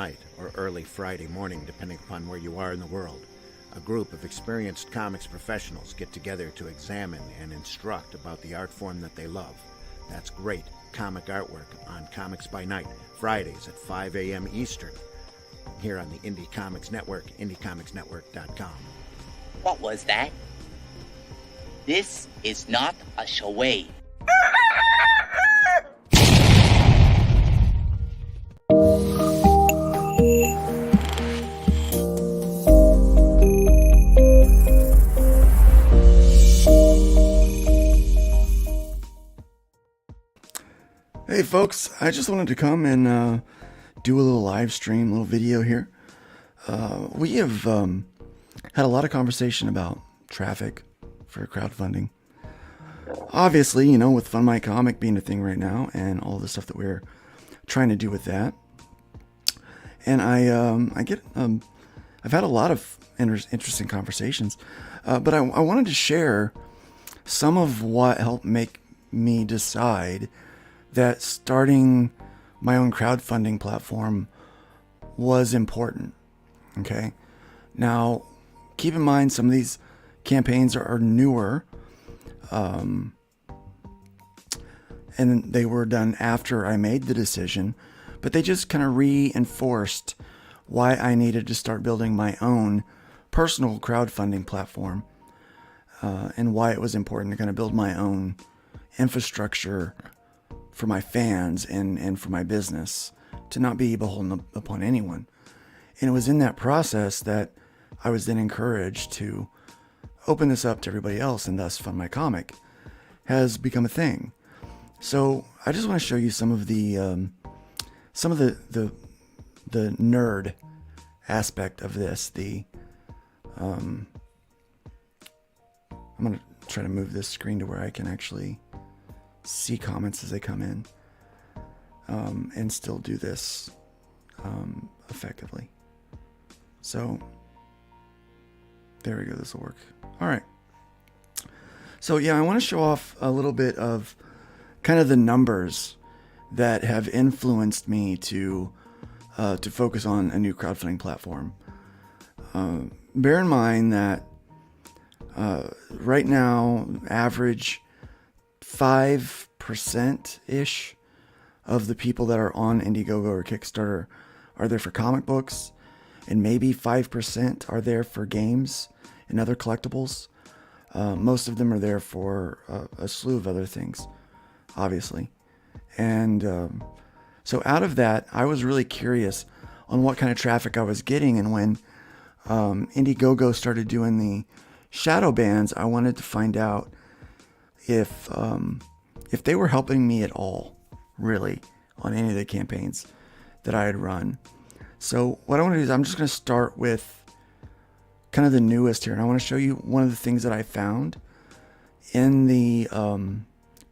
night or early Friday morning, depending upon where you are in the world. A group of experienced comics professionals get together to examine and instruct about the art form that they love. That's great comic artwork on Comics by Night, Fridays at 5 a.m. Eastern, here on the Indie Comics Network, indiecomicsnetwork.com. What was that? This is not a charade. Hey folks, I just wanted to come and do a little live stream, a little video here. We have had a lot of conversation about traffic for crowdfunding. Obviously, you know, with Fund My Comic being a thing right now and all the stuff that we're trying to do with that. And I've had a lot of interesting conversations, but I wanted to share some of what helped make me decide that starting my own crowdfunding platform was important. Okay. Now, keep in mind, some of these campaigns are newer, and they were done after I made the decision, but they just kind of reinforced why I needed to start building my own personal crowdfunding platform, and why it was important to kind of build my own infrastructure for my fans and for my business, to not be beholden upon anyone. And it was in that process that I was then encouraged to open this up to everybody else, and thus Fund My Comic has become a thing. So I just want to show you some of the nerd aspect of this. I'm going to try to move this screen to where I can actually see comments as they come in, and still do this effectively. So there we go. This will work. All right. So yeah, I want to show off a little bit of kind of the numbers that have influenced me to focus on a new crowdfunding platform. Bear in mind that right now, average 5%-ish of the people that are on IndieGoGo or Kickstarter are there for comic books, and maybe 5% are there for games and other collectibles. Most of them are there for a slew of other things, obviously. And so out of that, I was really curious on what kind of traffic I was getting, and when IndieGoGo started doing the shadow bans, I wanted to find out if they were helping me at all, really, on any of the campaigns that I had run. So what I want to do is I'm just going to start with kind of the newest here, and I want to show you one of the things that I found in the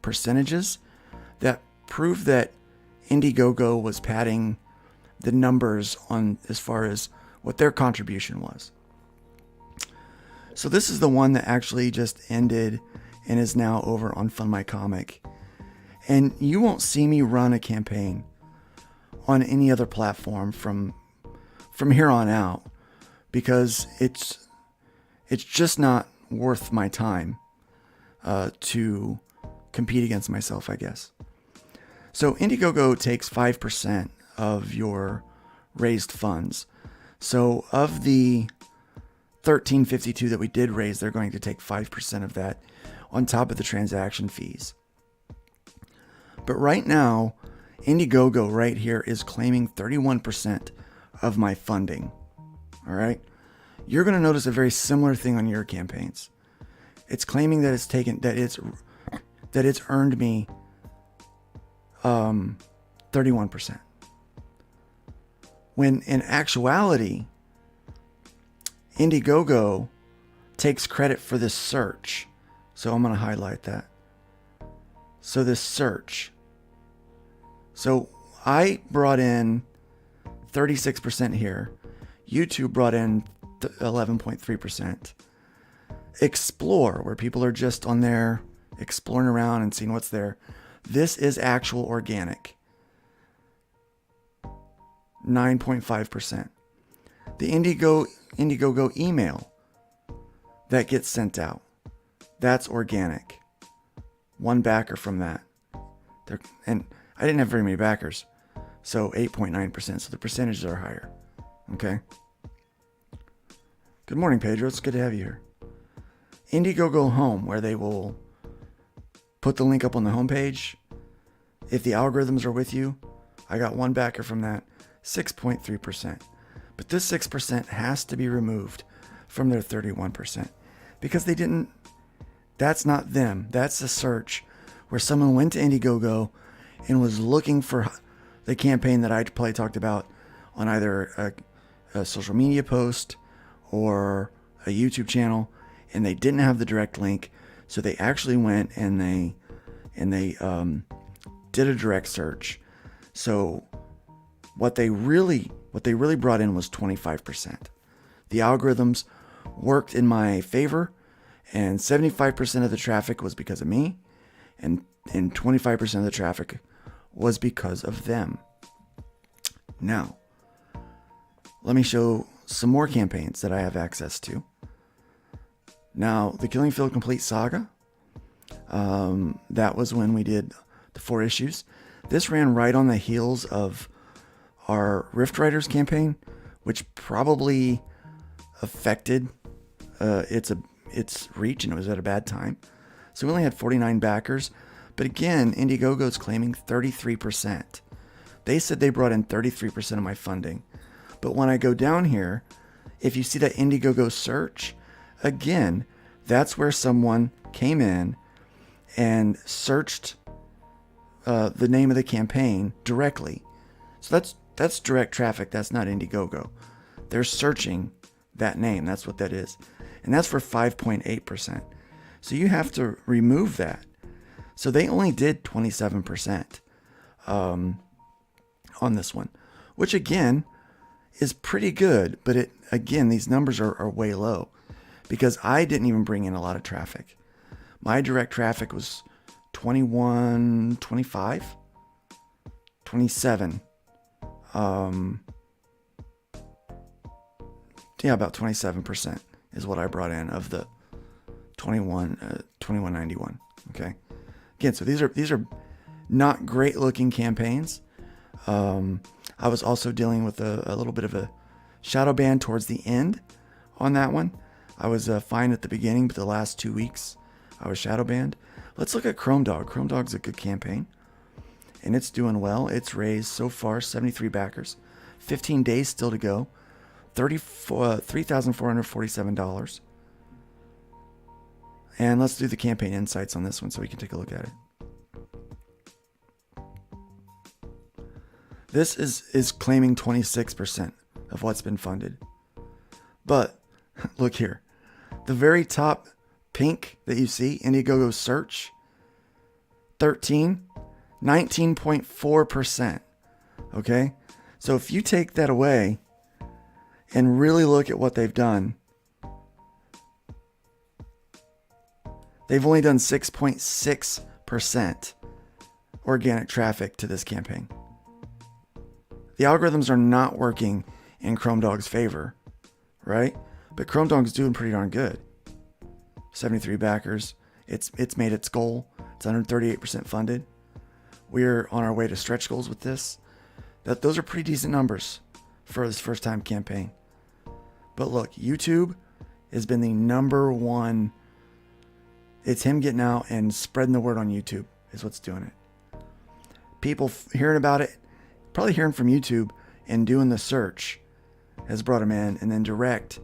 percentages that prove that IndieGoGo was padding the numbers on as far as what their contribution was. So this is the one that actually just ended and is now over on Fund My Comic. And you won't see me run a campaign on any other platform from here on out, because it's just not worth my time to compete against myself, I guess. So IndieGoGo takes 5% of your raised funds. So of the $13.52 that we did raise, they're going to take 5% of that on top of the transaction fees. But right now, IndieGoGo right here is claiming 31% of my funding. All right. You're going to notice a very similar thing on your campaigns. It's claiming that it's earned me 31%. When in actuality, IndieGoGo takes credit for this search. So I'm going to highlight that. So this search. So I brought in 36% here. YouTube brought in 11.3%. Explore, where people are just on there exploring around and seeing what's there. This is actual organic. 9.5%. The IndieGoGo email that gets sent out, that's organic. One backer from that. And I didn't have very many backers, so 8.9%. So the percentages are higher. Okay. Good morning, Pedro. It's good to have you here. IndieGoGo Home, where they will put the link up on the homepage. If the algorithms are with you, I got one backer from that, 6.3%. But this 6% has to be removed from their 31% because they didn't. That's not them. That's a search where someone went to IndieGoGo and was looking for the campaign that I probably talked about on either a social media post or a YouTube channel, and they didn't have the direct link, so they actually went and they did a direct search. So what they really brought in was 25%. The algorithms worked in my favor, and 75% of the traffic was because of me, and 25% of the traffic was because of them. Now, let me show some more campaigns that I have access to. Now, the Killing Field Complete Saga, that was when we did the 4 issues. This ran right on the heels of our Rift Riders campaign, which probably affected its reach, and it was at a bad time. So we only had 49 backers. But again, IndieGoGo is claiming 33%. They said they brought in 33% of my funding. But when I go down here, if you see that IndieGoGo search, again, that's where someone came in and searched the name of the campaign directly. So that's direct traffic. That's not IndieGoGo. They're searching that name. That's what that is. And that's for 5.8%. So you have to remove that. So they only did 27% on this one, which again is pretty good. But these numbers are way low because I didn't even bring in a lot of traffic. My direct traffic was 21, 25, 27. About 27% is what I brought in of the 2191. Okay. Again, so these are not great looking campaigns. I was also dealing with a little bit of a shadow ban towards the end on that one. I was fine at the beginning, but the last 2 weeks I was shadow banned. Let's look at Chrome Dog. Chrome Dog's a good campaign, and it's doing well. It's raised so far 73 backers, 15 days still to go, $3,447. And let's do the campaign insights on this one so we can take a look at it. This is claiming 26% of what's been funded. But look here. The very top pink that you see, IndieGoGo search, 19.4%. Okay? So if you take that away and really look at what they've done, they've only done 6.6% organic traffic to this campaign. The algorithms are not working in Chrome Dog's favor, right? But Chrome Dog's doing pretty darn good. 73 backers. It's made its goal. It's 138% funded. We're on our way to stretch goals with this. Those are pretty decent numbers for this first time campaign. But look, YouTube has been the number one. It's him getting out and spreading the word on YouTube is what's doing it. People hearing about it, probably hearing from YouTube and doing the search has brought him in, and then direct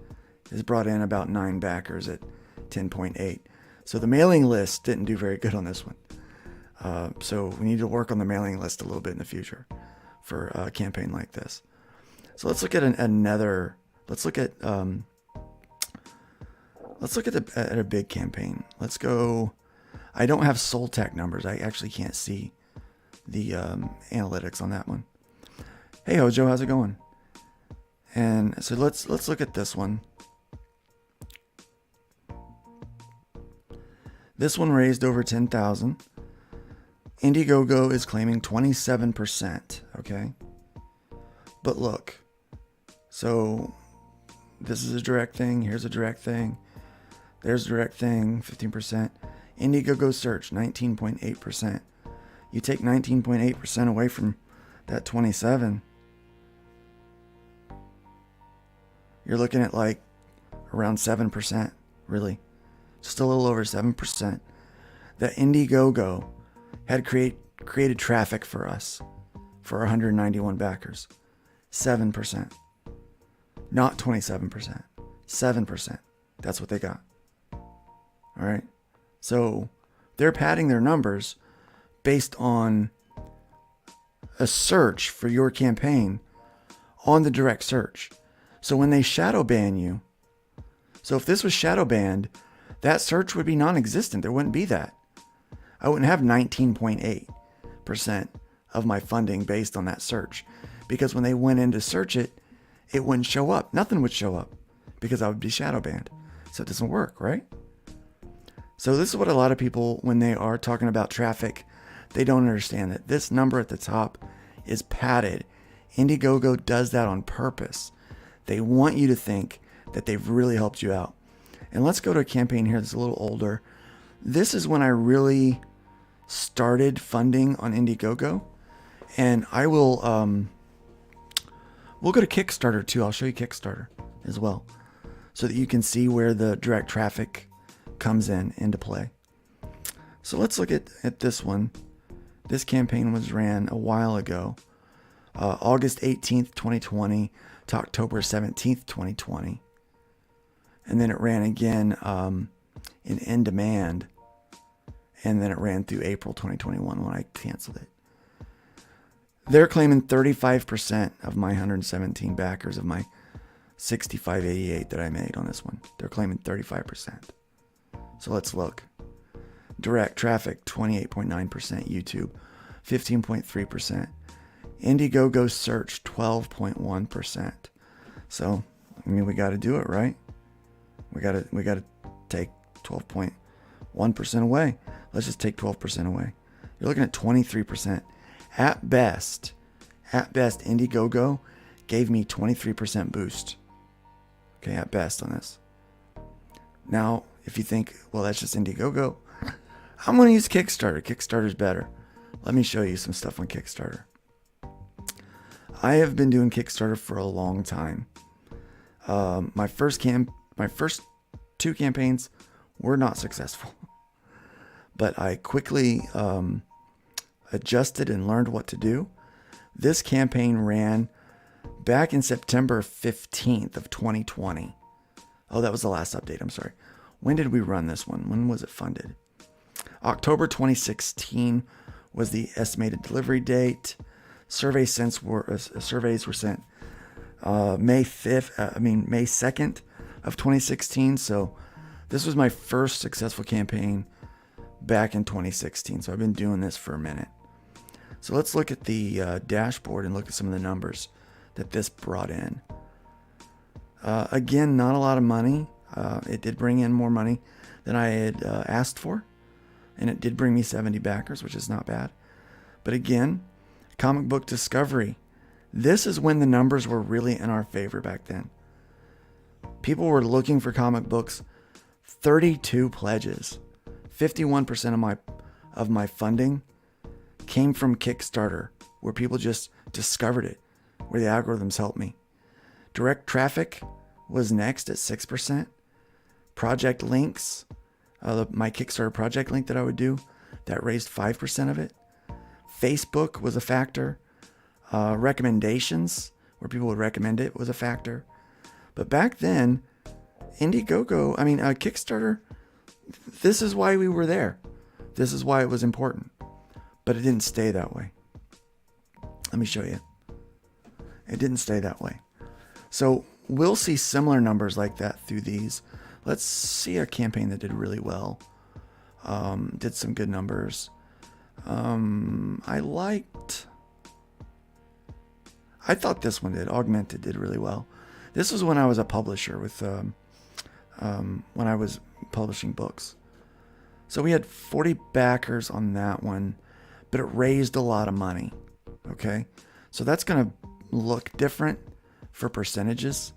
has brought in about 9 backers at 10.8. So the mailing list didn't do very good on this one. So we need to work on the mailing list a little bit in the future for a campaign like this. So let's look at let's look at a big campaign. Let's go. I don't have Soul Tech numbers. I actually can't see the analytics on that one. Hey Hojo, how's it going? And so let's look at this one. This one raised over 10,000. IndieGoGo is claiming 27%. Okay, But look, so this is a direct thing. Here's a direct thing. There's a direct thing, 15%. IndieGoGo search, 19.8%. You take 19.8% away from that 27, you're looking at like around 7%, really. Just a little over 7%. That IndieGoGo had created traffic for us, for 191 backers. 7%. Not 27%. 7%. That's what they got. All right. So they're padding their numbers based on a search for your campaign on the direct search. So when they shadow ban you, so if this was shadow banned, that search would be non-existent. There wouldn't be that. I wouldn't have 19.8% of my funding based on that search, because when they went in to search it, it wouldn't show up. Nothing would show up because I would be shadow banned. So it doesn't work, right? So this is what a lot of people, when they are talking about traffic, they don't understand that this number at the top is padded. IndieGoGo does that on purpose. They want you to think that they've really helped you out. And let's go to a campaign here that's a little older. This is when I really started funding on IndieGoGo. And I will, we'll go to Kickstarter too. I'll show you Kickstarter as well, so that you can see where the direct traffic comes into play. So let's look at this one. This campaign was ran a while ago, August 18th, 2020 to October 17th, 2020. And then it ran again in demand. And then it ran through April 2021 when I canceled it. They're claiming 35% of my 117 backers of my 6588 that I made on this one. They're claiming 35%. So let's look. Direct traffic, 28.9%. YouTube, 15.3%. IndieGoGo search, 12.1%. So, I mean, we got to do it, right? We got to take 12.1% away. Let's just take 12% away. You're looking at 23%. At best, IndieGoGo gave me 23% boost. Okay, at best on this. Now, if you think, well, that's just IndieGoGo, I'm going to use Kickstarter. Kickstarter's better. Let me show you some stuff on Kickstarter. I have been doing Kickstarter for a long time. My first two campaigns were not successful, but I quickly adjusted and learned what to do. This campaign ran back in September 15th of 2020. Oh, that was the last update. I'm sorry. When did we run this one? When was it funded? October 2016 was the estimated delivery date. Surveys were sent May 2nd of 2016. So this was my first successful campaign back in 2016. So I've been doing this for a minute. So let's look at the dashboard and look at some of the numbers that this brought in. Again, not a lot of money. It did bring in more money than I had asked for. And it did bring me 70 backers, which is not bad. But again, comic book discovery. This is when the numbers were really in our favor back then. People were looking for comic books. 32 pledges. 51% of my funding came from Kickstarter, where people just discovered it, where the algorithms helped me. Direct traffic was next at 6%. Project links, my Kickstarter project link that I would do, that raised 5% of it. Facebook was a factor. Recommendations, where people would recommend it, was a factor. But back then, Kickstarter, this is why we were there. This is why it was important. But it didn't stay that way. Let me show you. It didn't stay that way. So we'll see similar numbers like that through these. Let's see a campaign that did really well. Did some good numbers. I thought this one did. Augmented did really well. This was when I was a publisher with, when I was publishing books. So we had 40 backers on that one, but it raised a lot of money. Okay. So that's going to look different for percentages.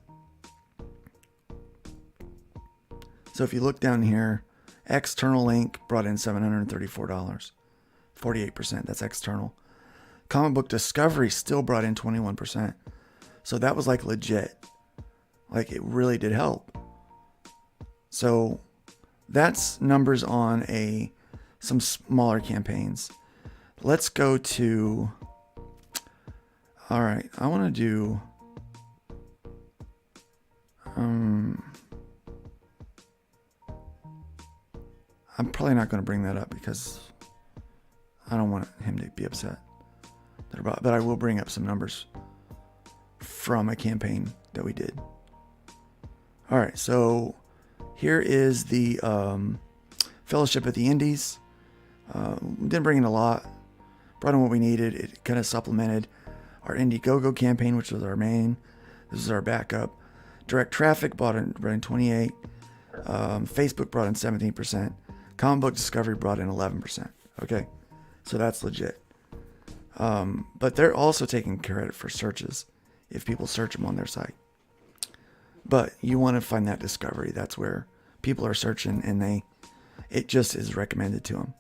So if you look down here, external link brought in $734, 48%. That's external. Comic book discovery still brought in 21%. So that was like legit. Like it really did help. So that's numbers on some smaller campaigns. Let's go to, all right, I want to do, I'm probably not going to bring that up because I don't want him to be upset. But I will bring up some numbers from a campaign that we did. All right, so here is the Fellowship at the Indies. Didn't bring in a lot. Brought in what we needed. It kind of supplemented our IndieGoGo campaign, which was our main. This is our backup. Direct traffic brought in 28. Facebook brought in 17%. Comic book discovery brought in 11%. Okay, so that's legit. But they're also taking credit for searches if people search them on their site. But you want to find that discovery. That's where people are searching, and it just is recommended to them.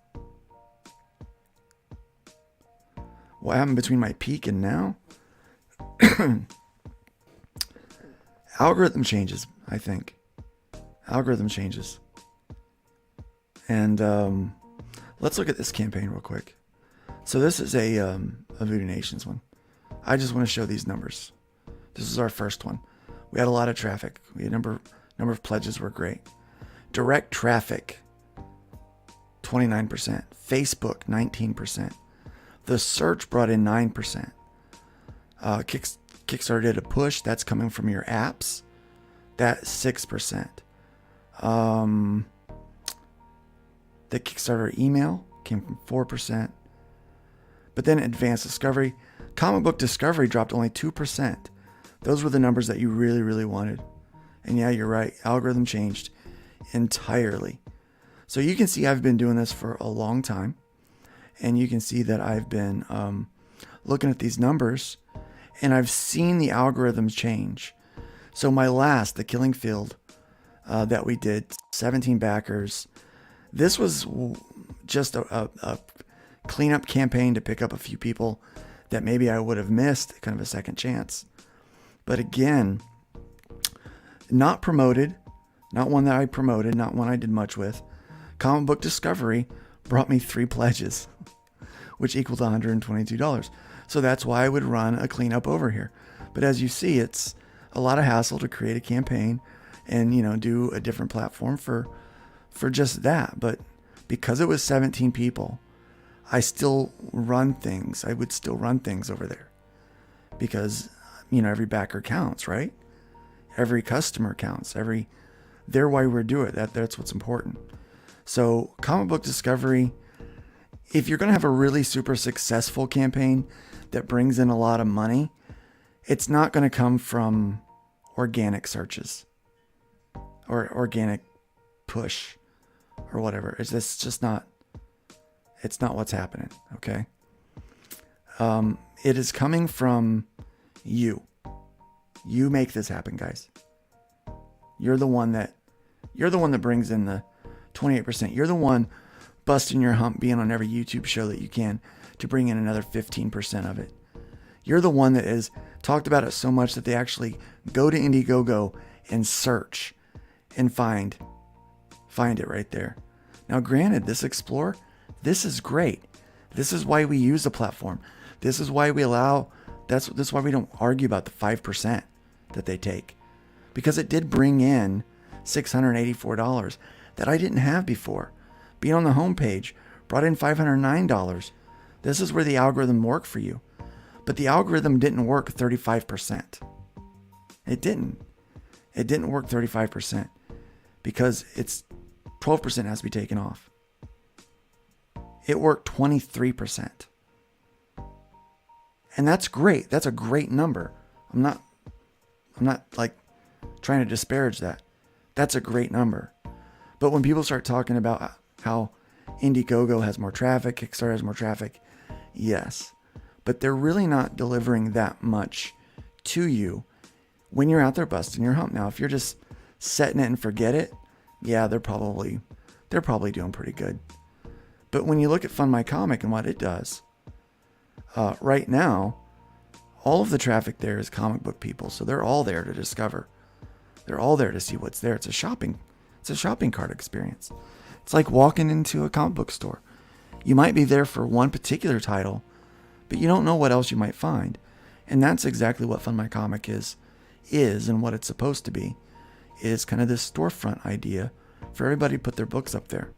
What happened between my peak and now? Algorithm changes, I think. Algorithm changes. And let's look at this campaign real quick. So this is a Voodoo Nations one. I just want to show these numbers. This is our first one. We had a lot of traffic. We had number of pledges were great. Direct traffic, 29%. Facebook, 19%. The search brought in 9%. Kickstarter did a push. That's coming from your apps. That's 6%. The Kickstarter email came from 4%. But then advanced discovery. Comic book discovery dropped only 2%. Those were the numbers that you really, really wanted. And yeah, you're right. Algorithm changed entirely. So you can see I've been doing this for a long time. And you can see that I've been looking at these numbers. And I've seen the algorithms change. So the Killing Field that we did, 17 backers. This was just a cleanup campaign to pick up a few people that maybe I would have missed, kind of a second chance. But again, not promoted, not one that I promoted, not one I did much with. Comic book discovery brought me 3 pledges, which equaled $122. So that's why I would run a cleanup over here. But as you see, it's a lot of hassle to create a campaign and, do a different platform for just that. But because it was 17 people, I still run things. I would still run things over there because, every backer counts, right? Every customer counts. They're why we're doing it. That's what's important. So comic book discovery, if you're going to have a really super successful campaign that brings in a lot of money, it's not going to come from organic searches or organic push or whatever. It's just not, it's not what's happening. Okay. It is coming from you. You make this happen, guys. You're the one that brings in the 28%. You're the one busting your hump, being on every YouTube show that you can to bring in another 15% of it. You're the one that is talked about it so much that they actually go to IndieGoGo and search and find it right there. Now, granted, this Explore, this is great. This is why we use the platform. This is why we that's why we don't argue about the 5% that they take, because it did bring in $684 that I didn't have before. Being on the homepage brought in $509. This is where the algorithm worked for you. But the algorithm didn't work 35%. It didn't. It didn't work 35% because it's 12% has to be taken off. It worked 23%. And that's great. That's a great number. I'm not like trying to disparage that. That's a great number. But when people start talking about how IndieGoGo has more traffic, Kickstarter has more traffic, yes. But they're really not delivering that much to you when you're out there busting your hump. Now, if you're just setting it and forget it, yeah, they're probably doing pretty good. But when you look at Fund My Comic and what it does, right now, all of the traffic there is comic book people, so they're all there to discover. They're all there to see what's there. It's a shopping cart experience. It's like walking into a comic book store. You might be there for one particular title, but you don't know what else you might find. And that's exactly what Fund My Comic is and what it's supposed to be, is kind of this storefront idea for everybody to put their books up there.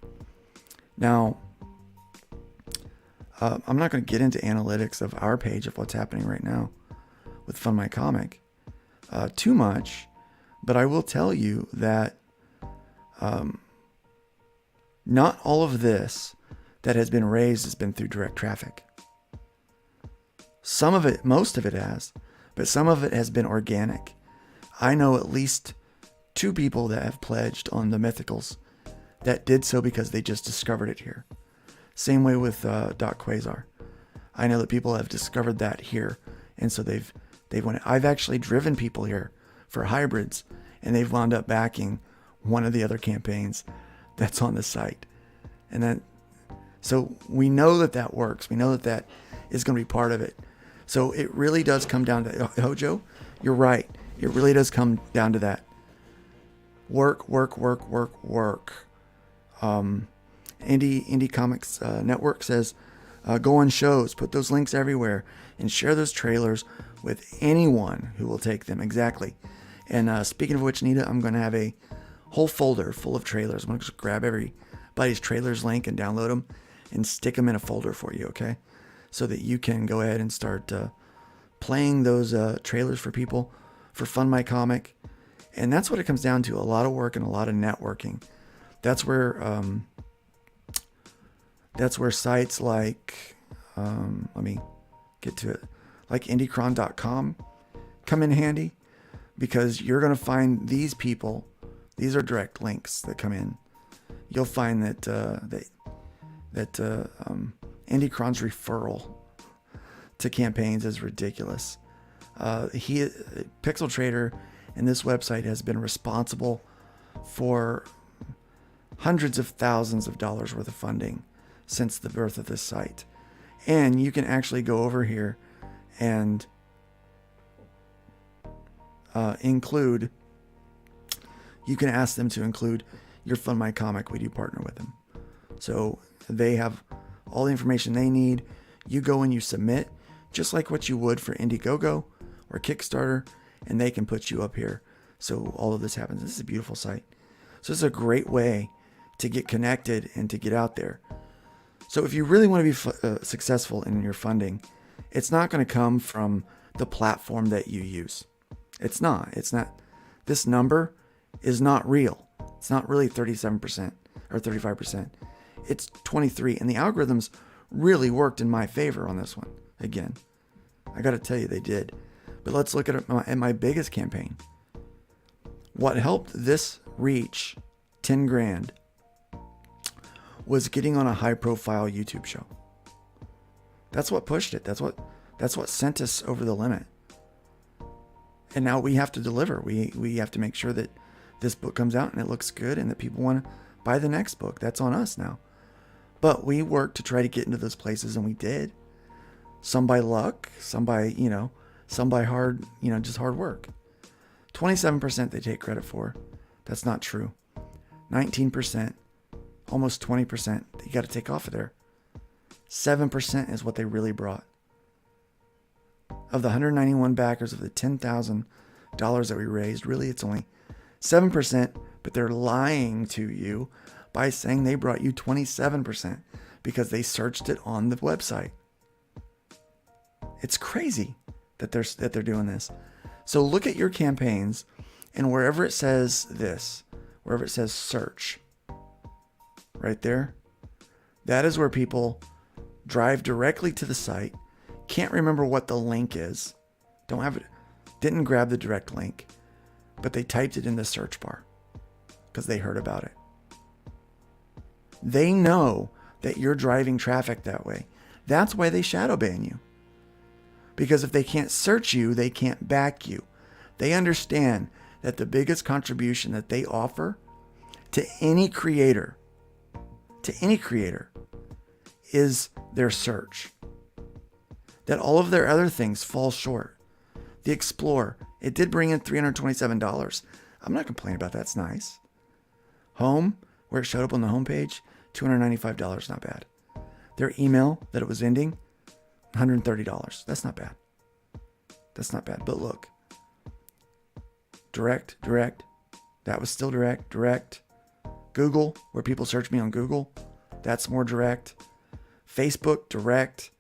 Now, I'm not going to get into analytics of our page of what's happening right now with Fund My Comic too much, but I will tell you that not all of this that has been raised has been through direct traffic. Some of it, most of it has, but some of it has been organic. I know at least 2 people that have pledged on the Mythicals that did so because they just discovered it here. Same way with Doc Quasar. I know that people have discovered that here, and so they've went. I've actually driven people here for hybrids, and they've wound up backing one of the other campaigns that's on the site. And then, so we know that works. We know that is going to be part of it. So it really does come down to, Hojo, you're right. It really does come down to that. Work. Indie Comics Network says, go on shows, put those links everywhere, and share those trailers with anyone who will take them. Exactly. And speaking of which, Nita, I'm going to have a whole folder full of trailers. I'm going to just grab everybody's trailers link and download them and stick them in a folder for you, okay? So that you can go ahead and start playing those trailers for people for Fund My Comic. And that's what it comes down to, a lot of work and a lot of networking. That's where sites like, let me get to it, like indiecron.com come in handy, because you're going to find these people. These are direct links that come in. You'll find that IndieCron's referral to campaigns is ridiculous. Pixel Trader and this website has been responsible for hundreds of thousands of dollars worth of funding since the birth of this site. And you can actually go over here and you can ask them to include your Fund My Comic. We do partner with them. So they have all the information they need. You go and you submit just like what you would for IndieGoGo or Kickstarter, and they can put you up here. So all of this happens. This is a beautiful site. So this is a great way to get connected and to get out there. So if you really want to be successful in your funding, it's not going to come from the platform that you use. It's not. This number is not real. It's not really 37% or 35%. It's 23%. And the algorithms really worked in my favor on this one. Again, I got to tell you, they did. But let's look at my biggest campaign. What helped this reach 10 grand was getting on a high profile YouTube show. That's what pushed it. That's what sent us over the limit. And now we have to deliver. We have to make sure that this book comes out and it looks good and that people want to buy the next book. That's on us now. But we worked to try to get into those places, and we did. Some by luck, some by hard, just hard work. 27% they take credit for. That's not true. 19%, almost 20%, you got to take off of there. 7% is what they really brought. Of the 191 backers of the $10,000 that we raised, really it's only 7%, but they're lying to you by saying they brought you 27% because they searched it on the website. It's crazy that they're doing this. So look at your campaigns, and wherever it says this, wherever it says search, right there, that is where people drive directly to the site, can't remember what the link is, didn't grab the direct link, but they typed it in the search bar because they heard about it. They know that you're driving traffic that way. That's why they shadow ban you. Because if they can't search you, they can't back you. They understand that the biggest contribution that they offer to any creator, is their search. That all of their other things fall short. The Explorer, it did bring in $327. I'm not complaining about that. It's nice. Home, where it showed up on the homepage, $295. Not bad. Their email that it was ending, $130. That's not bad. That's not bad. But look, direct. That was still direct. Google, where people search me on Google, that's more direct. Facebook, direct.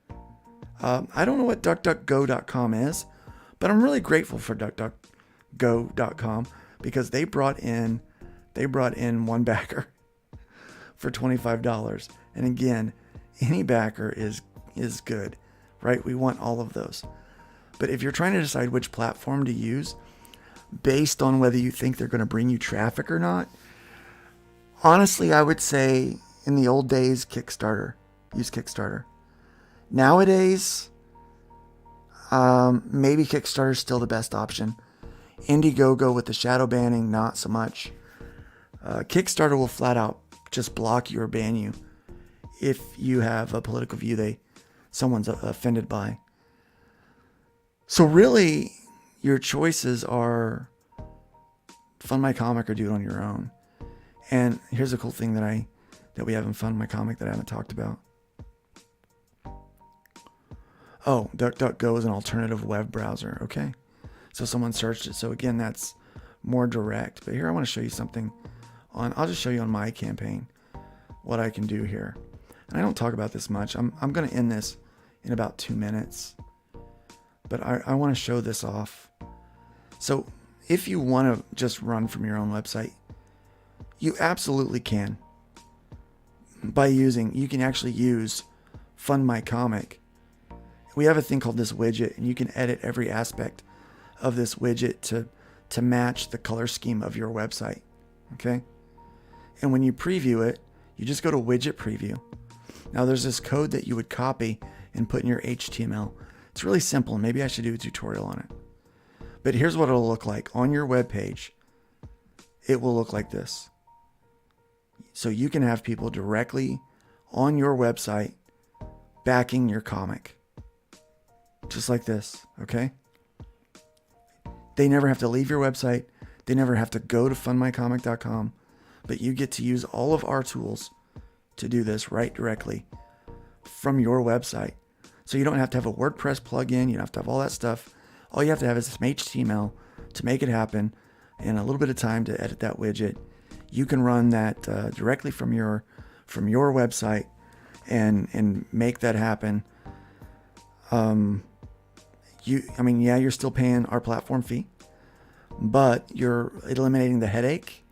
I don't know what DuckDuckGo.com is, but I'm really grateful for DuckDuckGo.com because they brought in one backer for $25. And again, any backer is good, right? We want all of those. But if you're trying to decide which platform to use based on whether you think they're going to bring you traffic or not, honestly, I would say in the old days, Kickstarter. Use Kickstarter. Nowadays, maybe Kickstarter is still the best option. IndieGoGo with the shadow banning, not so much. Kickstarter will flat out just block you or ban you if you have a political view someone's offended by. So really, your choices are Fund My Comic or do it on your own. And here's a cool thing that we have in Fund My Comic that I haven't talked about. Oh, DuckDuckGo is an alternative web browser. Okay. So someone searched it. So again, that's more direct. But here I want to show you something I'll just show you on my campaign what I can do here. And I don't talk about this much. I'm going to end this in about 2 minutes. But I want to show this off. So if you want to just run from your own website, you absolutely can. You can actually use Fund My Comic. We have a thing called this widget, and you can edit every aspect of this widget to match the color scheme of your website. Okay? And when you preview it, you just go to Widget Preview. Now there's this code that you would copy and put in your HTML. It's really simple. Maybe I should do a tutorial on it. But here's what it'll look like. On your web page, it will look like this. So you can have people directly on your website backing your comic. Just like this, okay? They never have to leave your website. They never have to go to fundmycomic.com. But you get to use all of our tools to do this right directly from your website. So you don't have to have a WordPress plugin. You don't have to have all that stuff. All you have to have is some HTML to make it happen and a little bit of time to edit that widget. You can run that directly from your website and make that happen. You're still paying our platform fee, but you're eliminating the headache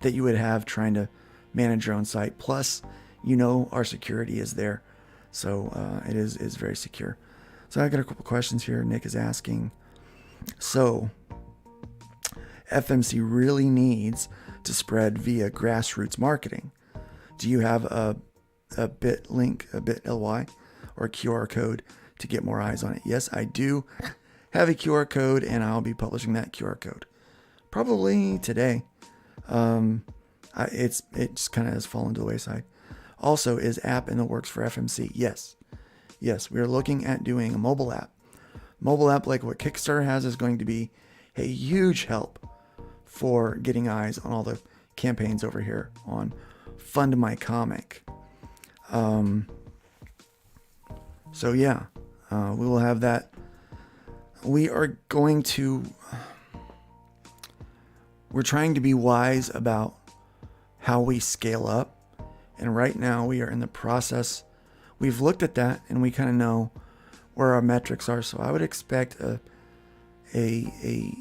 that you would have trying to manage your own site. Plus, our security is there. So it is very secure. So I got a couple questions here. Nick is asking, so FMC really needs to spread via grassroots marketing. Do you have a bit.ly or a QR code to get more eyes on it? Yes, I do have a QR code, and I'll be publishing that QR code probably today. It just kind of has fallen to the wayside. Also, is app in the works for FMC? Yes, we are looking at doing a mobile app. Mobile app like what Kickstarter has is going to be a huge help for getting eyes on all the campaigns over here on Fund My Comic. We will have that. We're trying to be wise about how we scale up. And right now we are in the process. We've looked at that and we kind of know where our metrics are. So I would expect a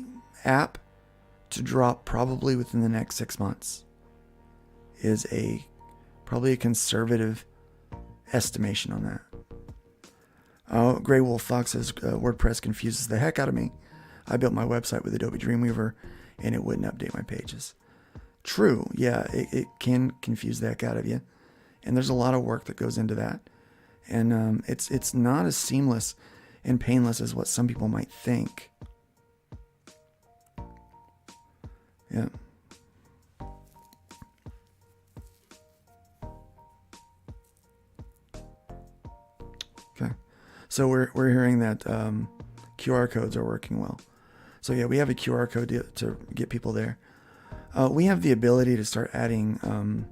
app to drop probably within the next 6 months. Is probably a conservative estimation on that. Grey Wolf Fox says WordPress confuses the heck out of me. I built my website with Adobe Dreamweaver and it wouldn't update my pages. True, yeah, it can confuse the heck out of you, and there's a lot of work that goes into that, and it's not as seamless and painless as what some people might think. Yeah. Okay. So we're hearing that QR codes are working well. So yeah, we have a QR code to get people there. We have the ability to start adding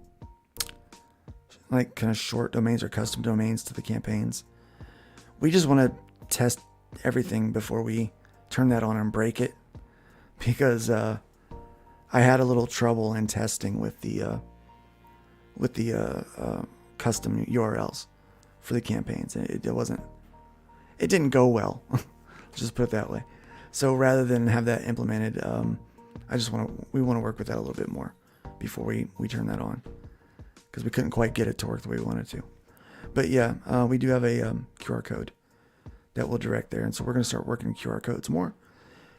like kind of short domains or custom domains to the campaigns. We just want to test everything before we turn that on and break it, because I had a little trouble in testing with the custom URLs for the campaigns. It didn't go well. Just put it that way. So rather than have that implemented, we want to work with that a little bit more before we turn that on, because we couldn't quite get it to work the way we wanted to. But yeah, we do have a QR code that will direct there, and so we're going to start working QR codes more.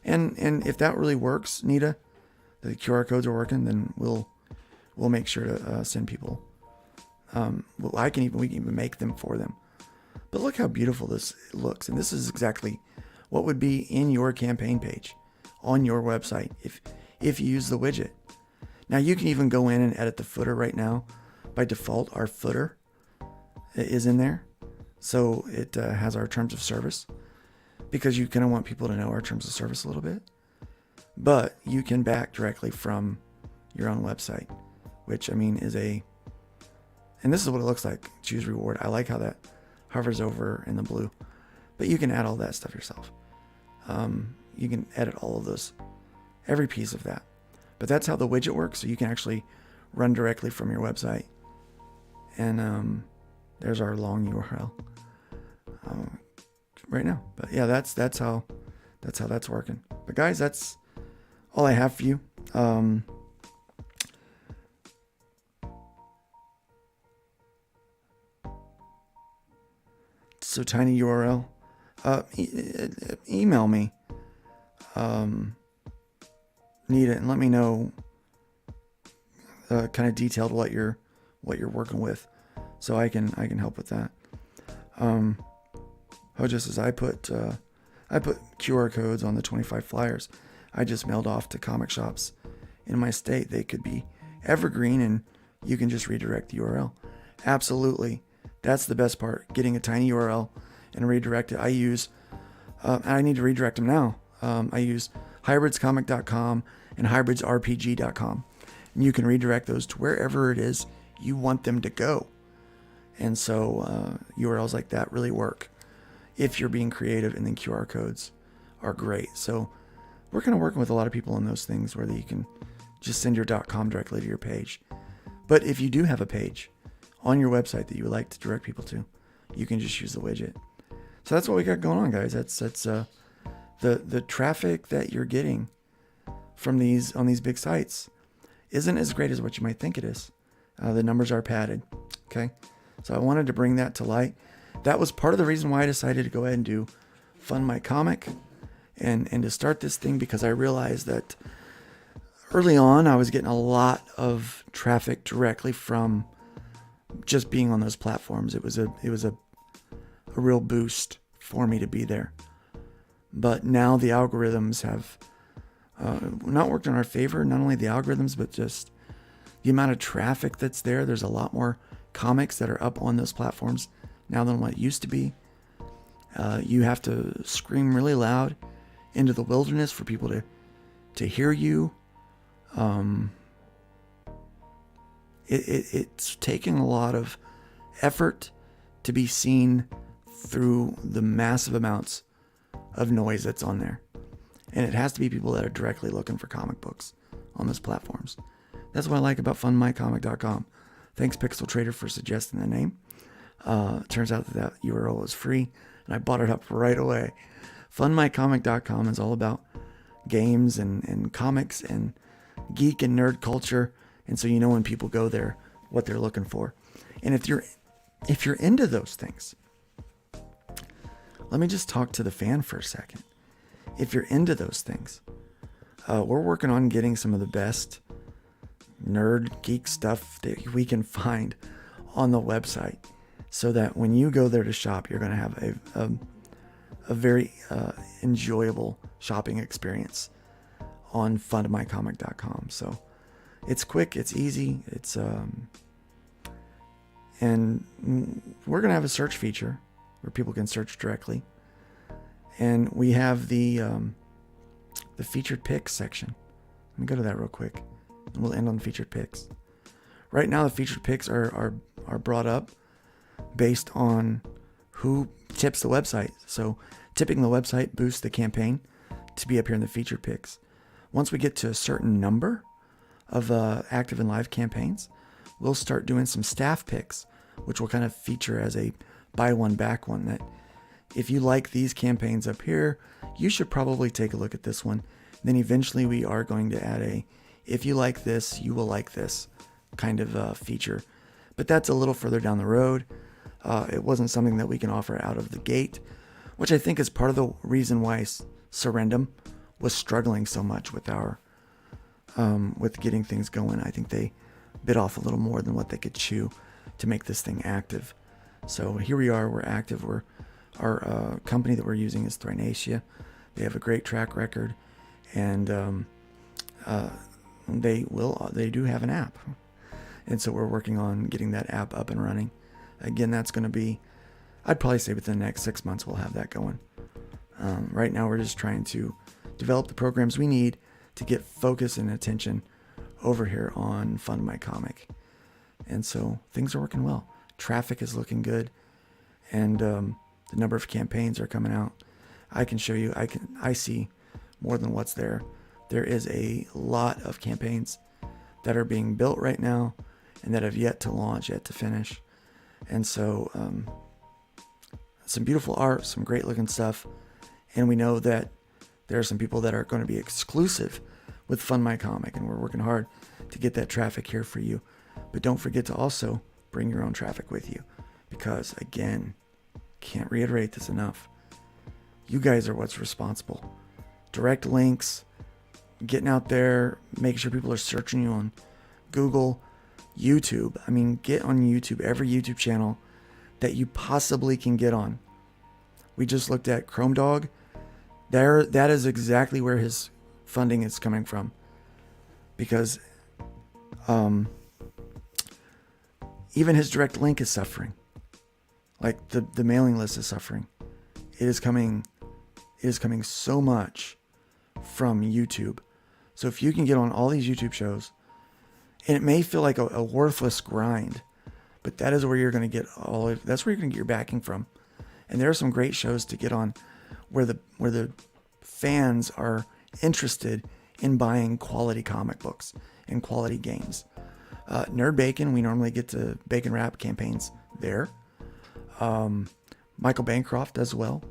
And if that really works, Nita, the QR codes are working, then we'll make sure to send people. We can even make them for them. But look how beautiful this looks, and this is exactly what would be in your campaign page on your website if you use the widget. Now you can even go in and edit the footer right now. By default, our footer is in there. So it has our terms of service, because you kind of want people to know our terms of service a little bit. But you can back directly from your own website, which and this is what it looks like. Choose reward. I like how that hovers over in the blue, but you can add all that stuff yourself. You can edit all of those, every piece of that. But that's how the widget works. So you can actually run directly from your website. And there's our long URL right now. But yeah, that's how that's working. But guys, that's all I have for you. So tiny URL. Email me. Need it, and let me know kind of detailed what you're working with, so I can help with that. Just as I put QR codes on the 25 flyers I just mailed off to comic shops in my state. They could be evergreen, and you can just redirect the URL. Absolutely, that's the best part. Getting a tiny URL and redirect it. I need to redirect them now. I use hybridscomic.com and hybridsrpg.com, and you can redirect those to wherever it is you want them to go. And so URLs like that really work if you're being creative, and then QR codes are great. So we're kind of working with a lot of people on those things where you can just send your .com directly to your page. But if you do have a page on your website that you would like to direct people to, you can just use the widget. So that's what we got going on, guys. That's the traffic that you're getting from on these big sites isn't as great as what you might think it is. The numbers are padded. Okay. So I wanted to bring that to light. That was part of the reason why I decided to go ahead and do Fund My Comic and to start this thing, because I realized that early on I was getting a lot of traffic directly from just being on those platforms. It was a real boost for me to be there. But now the algorithms have not worked in our favor. Not only the algorithms, but just the amount of traffic that's there. There's a lot more comics that are up on those platforms now than what it used to be. You have to scream really loud into the wilderness for people to hear you. It's taking a lot of effort to be seen through the massive amounts of noise that's on there. And it has to be people that are directly looking for comic books on those platforms. That's what I like about fundmycomic.com. Thanks, Pixel Trader, for suggesting the name. Turns out that URL was free, and I bought it up right away. Fundmycomic.com is all about games and comics and geek and nerd culture, and so you know when people go there what they're looking for. And if you're into those things, let me just talk to the fan for a second. If you're into those things, we're working on getting some of the best nerd geek stuff that we can find on the website, so that when you go there to shop, you're going to have a very enjoyable shopping experience on fundmycomic.com. So it's quick, it's easy, and we're going to have a search feature where people can search directly. And we have the featured picks section. Let me go to that real quick, and we'll end on featured picks. Right now, the featured picks are brought up based on who tips the website. So tipping the website boosts the campaign to be up here in the featured picks. Once we get to a certain number of active and live campaigns, we'll start doing some staff picks, which will kind of feature as a buy one, back one, that if you like these campaigns up here, you should probably take a look at this one. Then eventually we are going to add a, if you like this, you will like this kind of feature. But that's a little further down the road. It wasn't something that we can offer out of the gate, which I think is part of the reason why Surrendum was struggling so much with our with getting things going. I think they bit off a little more than what they could chew to make this thing active. So here we are, we're active. Our company that we're using is Thrinacia. They have a great track record, and they do have an app. And so we're working on getting that app up and running. Again, that's going to be, I'd probably say within the next 6 months we'll have that going. Right now we're just trying to develop the programs we need to get focus and attention over here on Fund My Comic. And so things are working well. Traffic is looking good, and the number of campaigns are coming out. I can show you, I see more than what's there. There is a lot of campaigns that are being built right now and that have yet to launch, yet to finish. And so some beautiful art, some great looking stuff. And we know that there are some people that are going to be exclusive with Fund My Comic, and we're working hard to get that traffic here for you. But don't forget to also bring your own traffic with you, because again, can't reiterate this enough. You guys are what's responsible. Direct links, getting out there, making sure people are searching you on Google, YouTube. I mean, get on YouTube, every YouTube channel that you possibly can get on. We just looked at Chrome Dog. That is exactly where his funding is coming from, because even his direct link is suffering. Like the mailing list is suffering. It is coming so much from YouTube. So if you can get on all these YouTube shows, and it may feel like a worthless grind, but that is where you're going to get that's where you're going to get your backing from. And there are some great shows to get on where the fans are interested in buying quality comic books and quality games. Nerd Bacon, we normally get to Bacon Wrap campaigns there. Michael Bancroft does well.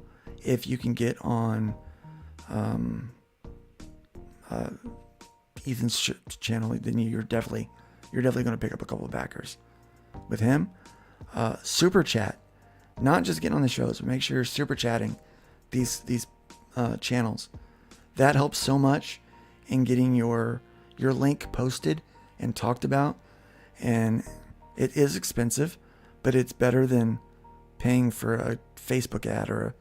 If you can get on Ethan's channel, then you're definitely going to pick up a couple of backers with him. Super chat, not just getting on the shows, but make sure you're super chatting these channels. That helps so much in getting your link posted and talked about. And it is expensive, but it's better than paying for a Facebook ad or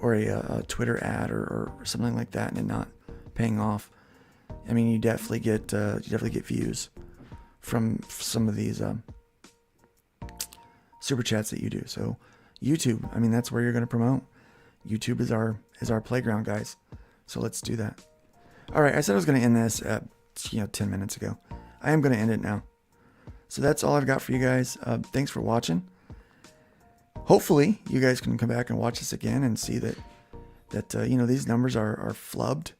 a Twitter ad or something like that, and it not paying off. I mean, you definitely get views from some of these super chats that you do. So YouTube, I mean, that's where you're going to promote. YouTube is our playground, guys. So let's do that. All right, I said I was going to end this 10 minutes ago. I am going to end it now. So that's all I've got for you guys. Thanks for watching. Hopefully you guys can come back and watch this again and see that these numbers are flubbed.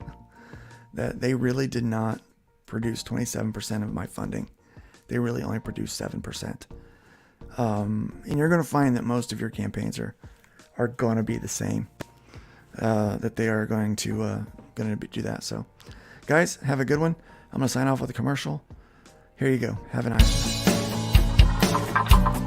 That they really did not produce 27% of my funding. They really only produced 7%. And you're going to find that most of your campaigns are going to be the same. That they are going to do that. So, guys, have a good one. I'm going to sign off with a commercial. Here you go. Have a nice one.